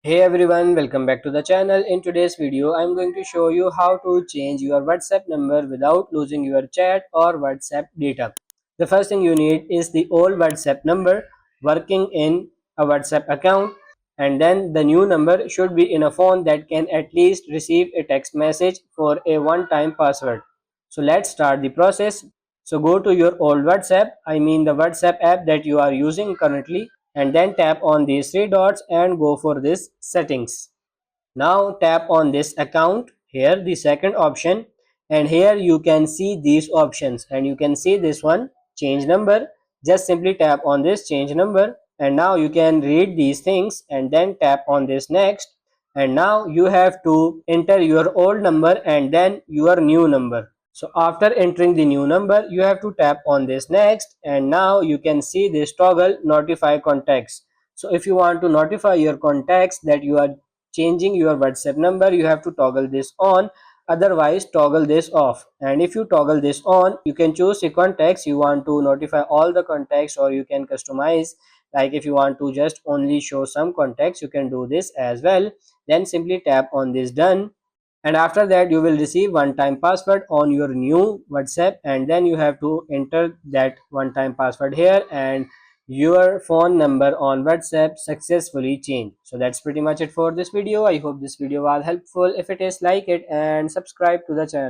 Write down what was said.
Hey everyone, welcome back to the channel. In today's video, I'm going to show you how to change your WhatsApp number without losing your chat or WhatsApp data. The first thing you need is the old WhatsApp number working in a WhatsApp account, and then the new number should be in a phone that can at least receive a text message for a one-time password. So let's start the process. So go to your old WhatsApp, I mean the WhatsApp app that you are using currently, and then tap on these three dots and go for this settings. Now tap on this account, here the second option, and here you can see these options, and you can see this one, change number. Just simply tap on this change number, and now you can read these things and then tap on this next. And now you have to enter your old number and then your new number. So after entering the new number, you have to tap on this next, and now you can see this toggle notify contacts. So if you want to notify your contacts that you are changing your WhatsApp number, you have to toggle this on, otherwise toggle this off. And if you toggle this on, you can choose the contacts you want to notify all the contacts, or you can customize, like if you want to just only show some contacts, you can do this as well. Then simply tap on this done, and after that you will receive one time password on your new WhatsApp, and then you have to enter that one time password here, and your phone number on WhatsApp successfully changed. So that's pretty much it for this video. I hope this video was helpful. If it is, like it and subscribe to the channel.